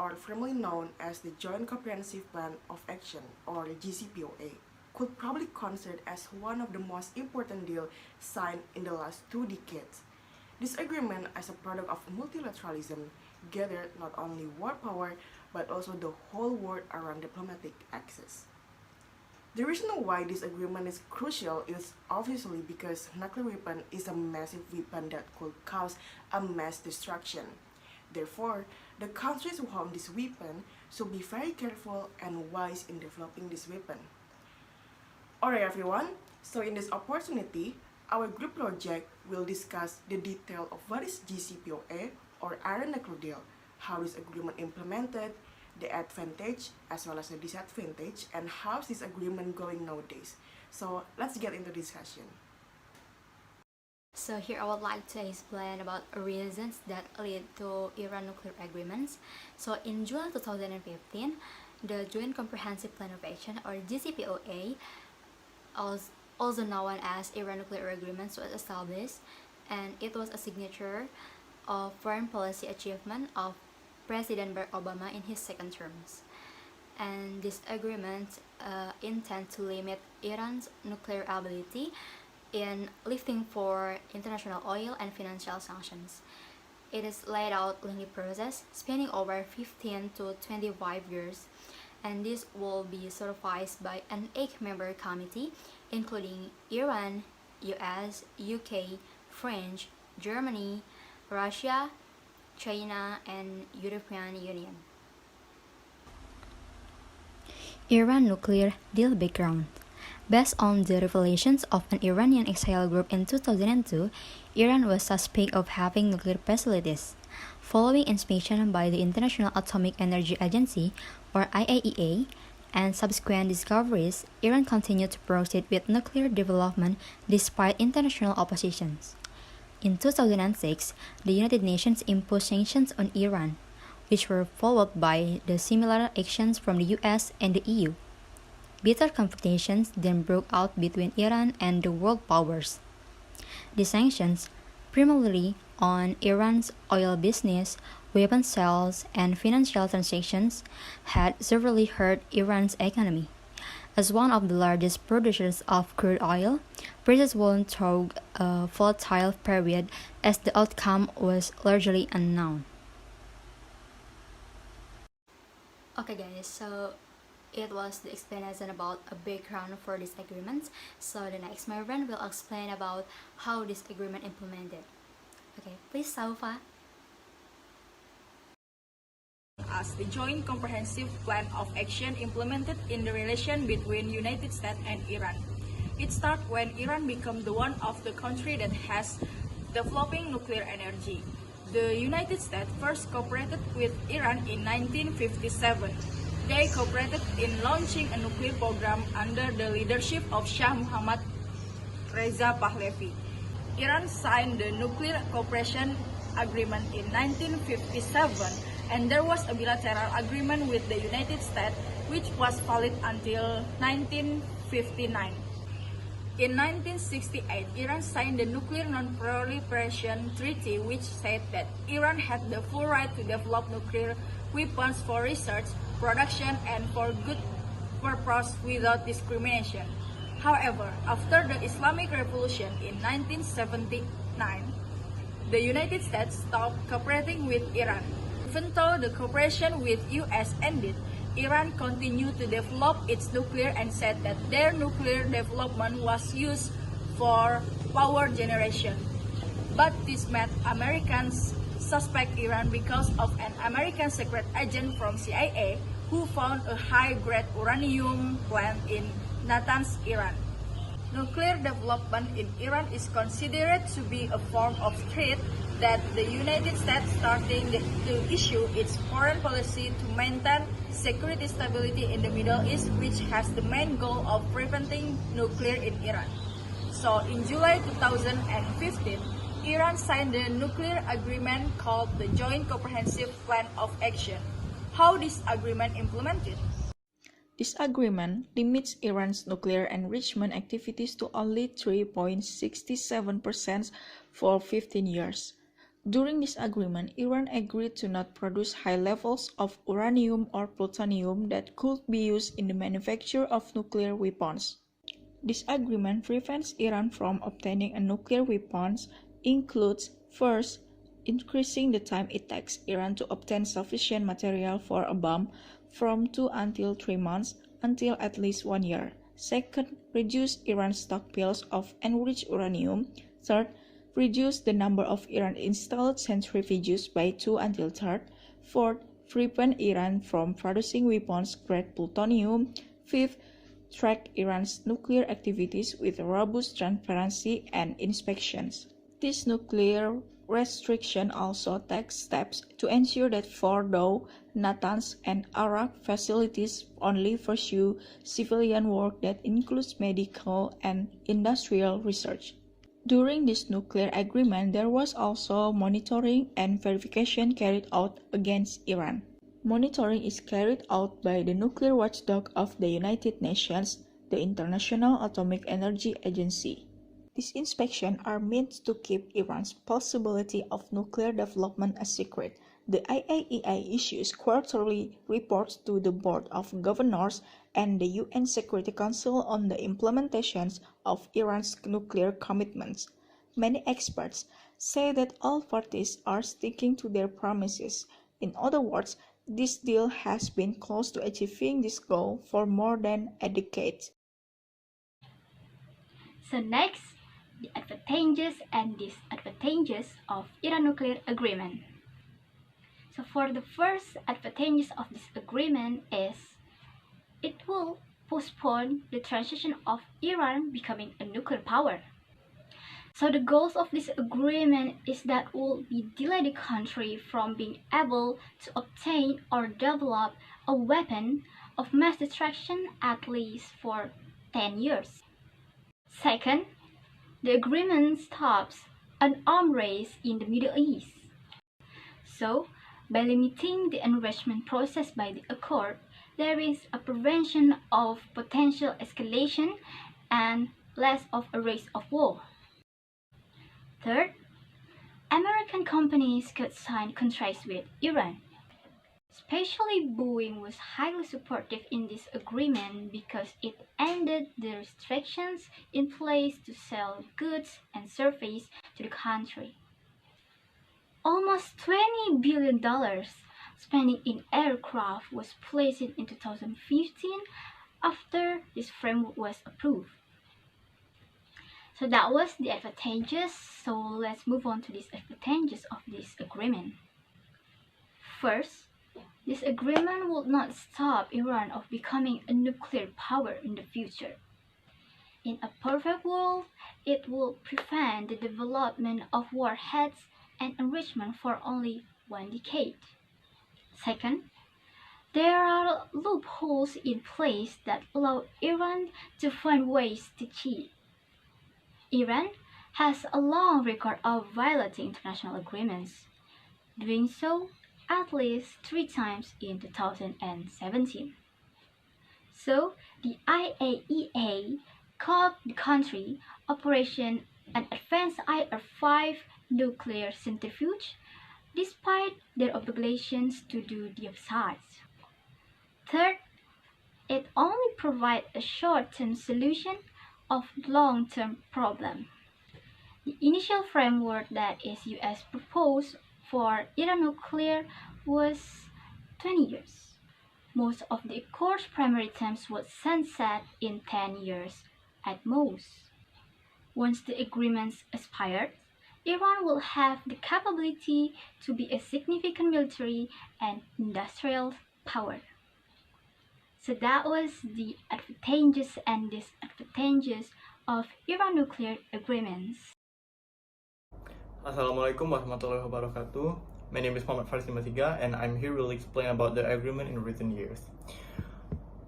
or formerly known as the Joint Comprehensive Plan of Action, or the JCPOA, could probably considered as one of the most important deals signed in the last 2 decades. This agreement, as a product of multilateralism, gathered not only world power but also the whole world around diplomatic access. The reason why this agreement is crucial is obviously because nuclear weapon is a massive weapon that could cause a mass destruction. Therefore, the countries who own this weapon should be very careful and wise in developing this weapon. Alright everyone, so in this opportunity, our group project will discuss the detail of what is JCPOA or Iran Nuclear Deal, how is agreement implemented, the advantage as well as the disadvantage, and how is this agreement going nowadays. So let's get into discussion. So here I would like to explain about reasons that lead to Iran nuclear agreements. So in July 2015, the Joint Comprehensive Plan of Action, or JCPOA, also known as Iran nuclear agreements, was established, and it was a signature of foreign policy achievement of President Barack Obama in his second terms. And this agreement intends to limit Iran's nuclear ability in lifting for international oil and financial sanctions. It is laid out lengthy process spanning over 15 to 25 years, and this will be supervised by an 8-member committee including Iran, US, UK, French, Germany, Russia, China, and European Union. Iran nuclear deal background. Based on the revelations of an Iranian exile group in 2002, Iran was suspect of having nuclear facilities. Following inspection by the International Atomic Energy Agency, or IAEA, and subsequent discoveries, Iran continued to proceed with nuclear development despite international oppositions. In 2006, the United Nations imposed sanctions on Iran, which were followed by the similar actions from the US and the EU. Bitter confrontations then broke out between Iran and the world powers. The sanctions, primarily on Iran's oil business, weapons sales, and financial transactions, had severely hurt Iran's economy. As one of the largest producers of crude oil, prices went through a volatile period as the outcome was largely unknown. Okay guys, so it was the explanation about a background for this agreement. So the next my friend will explain about how this agreement implemented. Okay, please Saufa. As the Joint Comprehensive Plan of Action implemented in the relation between United States and Iran. It started when Iran became the one of the country that has developing nuclear energy. The United States first cooperated with Iran in 1957. They cooperated in launching a nuclear program under the leadership of Shah Muhammad Reza Pahlavi. Iran signed the Nuclear Cooperation Agreement in 1957, and there was a bilateral agreement with the United States which was valid until 1959. In 1968, Iran signed the Nuclear Non-Proliferation Treaty, which said that Iran had the full right to develop nuclear weapons for research, production, and for good purpose without discrimination. However, after the Islamic Revolution in 1979, the United States stopped cooperating with Iran. Even though the cooperation with US ended, Iran continued to develop its nuclear and said that their nuclear development was used for power generation. But this made Americans suspect Iran because of an American secret agent from CIA who found a high-grade uranium plant in Natanz, Iran. Nuclear development in Iran is considered to be a form of threat that the United States starting to issue its foreign policy to maintain security stability in the Middle East, which has the main goal of preventing nuclear in Iran. So in July 2015, Iran signed the nuclear agreement called the Joint Comprehensive Plan of Action. How this agreement implemented? This agreement limits Iran's nuclear enrichment activities to only 3.67% for 15 years. During this agreement, Iran agreed to not produce high levels of uranium or plutonium that could be used in the manufacture of nuclear weapons. This agreement prevents Iran from obtaining a nuclear weapons, includes first, increasing the time it takes Iran to obtain sufficient material for a bomb from 2 until 3 months until at least 1 year. Second, reduce Iran's stockpiles of enriched uranium. Third, reduce the number of Iran-installed centrifuges by 2 until third. Fourth, prevent Iran from producing weapons-grade plutonium. Fifth, track Iran's nuclear activities with robust transparency and inspections. This nuclear restriction also takes steps to ensure that Fordow, Natanz, and Arak facilities only pursue civilian work that includes medical and industrial research. During this nuclear agreement, there was also monitoring and verification carried out against Iran. Monitoring is carried out by the nuclear watchdog of the United Nations, the International Atomic Energy Agency. These inspections are meant to keep Iran's possibility of nuclear development a secret. The IAEA issues quarterly reports to the Board of Governors and the UN Security Council on the implementations of Iran's nuclear commitments. Many experts say that all parties are sticking to their promises. In other words, this deal has been close to achieving this goal for more than a decade. So next, the advantages and disadvantages of Iran nuclear agreement. So for the first advantages of this agreement is it will postpone the transition of Iran becoming a nuclear power. So the goals of this agreement is that will be delay the country from being able to obtain or develop a weapon of mass destruction at least for 10 years. Second, the agreement stops an arms race in the Middle East. So, by limiting the enrichment process by the accord, there is a prevention of potential escalation and less of a risk of war. Third, American companies could sign contracts with Iran. Especially Boeing was highly supportive in this agreement because it ended the restrictions in place to sell goods and services to the country. Almost $20 billion spending in aircraft was placed in 2015 after this framework was approved. So that was the advantages. So let's move on to these advantages of this agreement. First, this agreement will not stop Iran of becoming a nuclear power in the future. In a perfect world, it will prevent the development of warheads and enrichment for only 1 decade. Second, there are loopholes in place that allow Iran to find ways to cheat. Iran has a long record of violating international agreements, doing so at least 3 times in 2017. So, the IAEA called the country Operation an advanced IR-5 nuclear centrifuge, despite their obligations to do the opposites. Third, it only provides a short-term solution of long-term problem. The initial framework that is US proposed for Iran nuclear was 20 years. Most of the Accord's primary terms would sunset in 10 years at most. Once the agreements expired, Iran will have the capability to be a significant military and industrial power. So that was the advantages and disadvantages of Iran nuclear agreements. Assalamualaikum warahmatullahi wabarakatuh. My name is Muhammad Farsi Matiga and I'm here to explain about the agreement in recent years.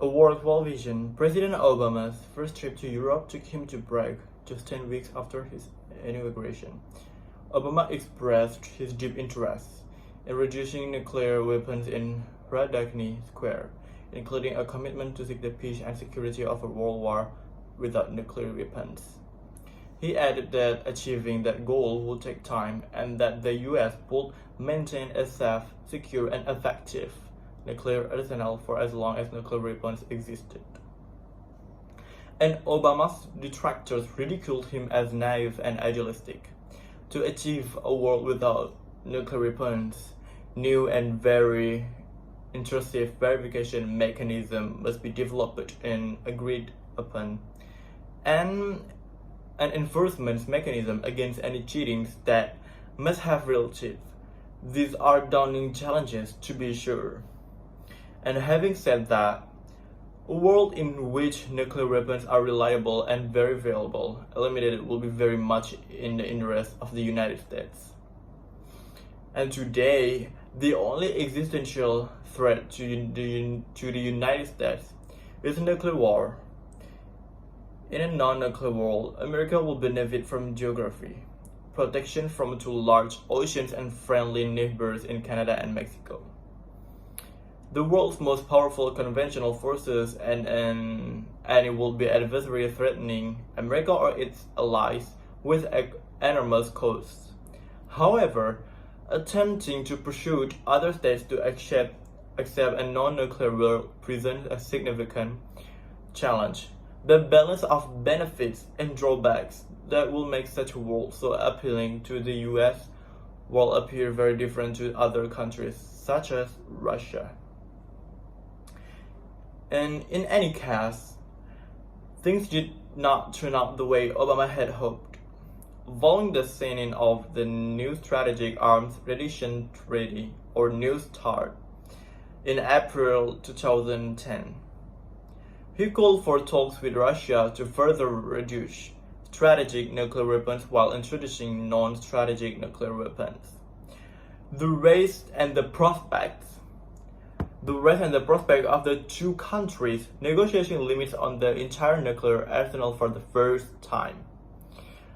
A worthwhile vision. President Obama's first trip to Europe took him to Prague just 10 weeks after his inauguration. Obama expressed his deep interest in reducing nuclear weapons in Radacny Square, including a commitment to seek the peace and security of a world war without nuclear weapons. He added that achieving that goal would take time and that the US would maintain a safe, secure, and effective nuclear arsenal for as long as nuclear weapons existed. And Obama's detractors ridiculed him as naive and idealistic. To achieve a world without nuclear weapons, new and very intrusive verification mechanism must be developed and agreed upon, and an enforcement mechanism against any cheating that must have real teeth. These are daunting challenges, to be sure. And having said that, a world in which nuclear weapons are reliable and very available, eliminated will be very much in the interest of the United States. And today, the only existential threat to the United States is nuclear war. In a non-nuclear world, America will benefit from geography, protection from two large oceans and friendly neighbors in Canada and Mexico. The world's most powerful conventional forces and it will be adversary threatening America or its allies with enormous costs. However, attempting to persuade other states to accept a non-nuclear world presents a significant challenge. The balance of benefits and drawbacks that will make such a world so appealing to the US will appear very different to other countries, such as Russia. And in any case, things did not turn out the way Obama had hoped. Following the signing of the New Strategic Arms Reduction Treaty, or New START, in April 2010, he called for talks with Russia to further reduce strategic nuclear weapons while introducing non-strategic nuclear weapons. The race and the prospect of the two countries negotiating limits on the entire nuclear arsenal for the first time.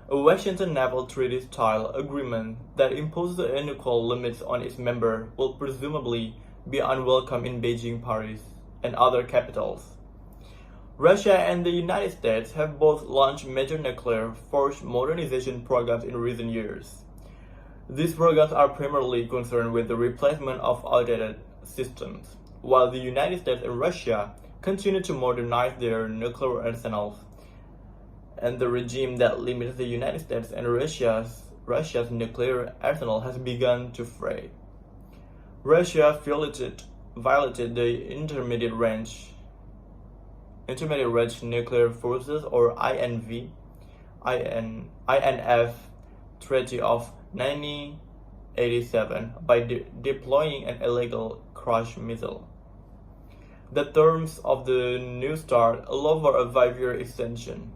A Washington Naval Treaty-style agreement that imposes unequal limits on its member will presumably be unwelcome in Beijing, Paris, and other capitals. Russia and the United States have both launched major nuclear force modernization programs in recent years. These programs are primarily concerned with the replacement of outdated systems, while the United States and Russia continue to modernize their nuclear arsenals. And the regime that limits the United States and Russia's nuclear arsenal has begun to fray. Russia violated the Intermediate Range Nuclear Forces, or INF Treaty of 1987 by deploying an illegal cruise missile. The terms of the New START allow for a 5-year extension.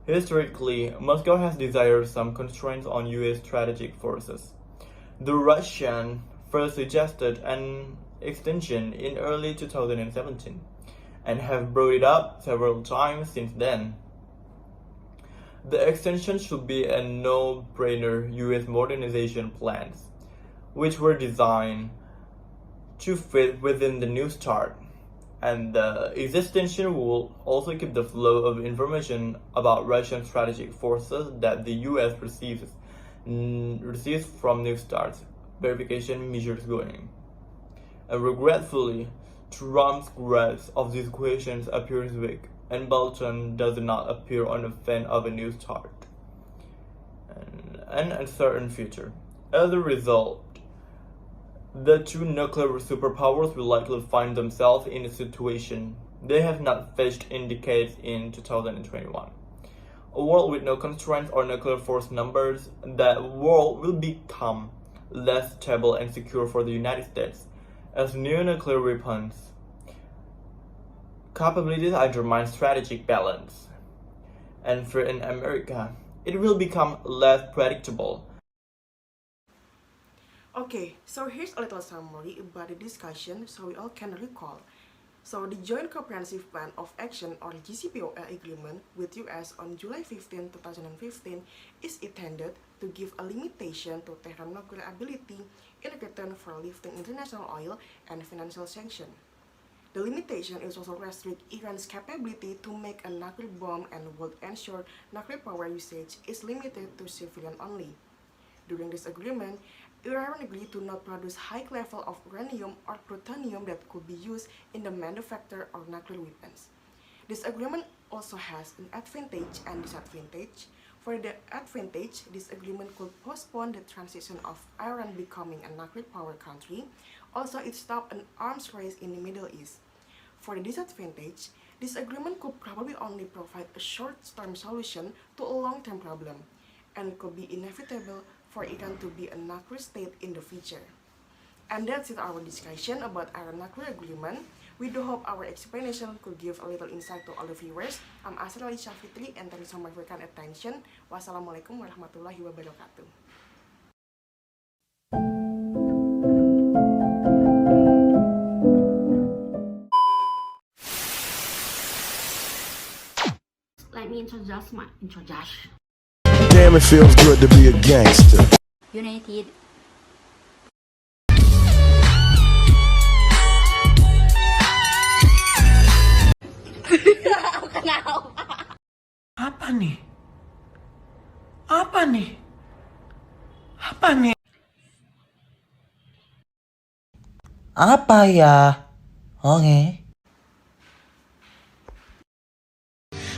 Historically, Moscow has desired some constraints on US strategic forces. The Russian first suggested an extension in early 2017 and have brought it up several times since then. The extension should be a no-brainer US modernization plans, which were designed to fit within the New START, and the extension will also keep the flow of information about Russian strategic forces that the US receives from New START verification measures going. And regretfully, Trump's grasp of these questions appears weak, and Bolton does not appear on the fan of a New START and an uncertain future. As a result, the two nuclear superpowers will likely find themselves in a situation they have not faced in decades in 2021. A world with no constraints or nuclear force numbers, that world will become less stable and secure for the United States, as new nuclear weapons capabilities undermine strategic balance. And for in America, it will become less predictable. Okay, so here's a little summary about the discussion so we all can recall. So the Joint Comprehensive Plan of Action, or JCPOA agreement with US on July 15, 2015 is intended to give a limitation to Tehran nuclear ability in return for lifting international oil and financial sanctions. The limitation is also restrict Iran's capability to make a nuclear bomb and would ensure nuclear power usage is limited to civilian only. During this agreement, Iran agreed to not produce high level of uranium or plutonium that could be used in the manufacture of nuclear weapons. This agreement also has an advantage and disadvantage. For the advantage, this agreement could postpone the transition of Iran becoming a nuclear power country. Also, it stopped an arms race in the Middle East. For the disadvantage, this agreement could probably only provide a short-term solution to a long-term problem, and it could be inevitable for Iran to be a nuclear state in the future. And that's it, our discussion about our nuclear agreement. We do hope our explanation could give a little insight to all the viewers. I'm Asra Ali Syafitri, and thank you so much for your kind attention. Wassalamualaikum warahmatullahi wabarakatuh. Let me introduce my introduction. Damn, it feels good to be a gangster. United Apa nih? Apa nih? Apa nih? Apa ya? Oke.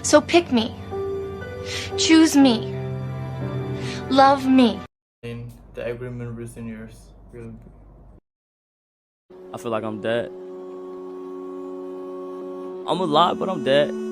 So pick me. Choose me. Love me. In the agreement recent years, really. I feel like I'm dead. I'm alive, but I'm dead.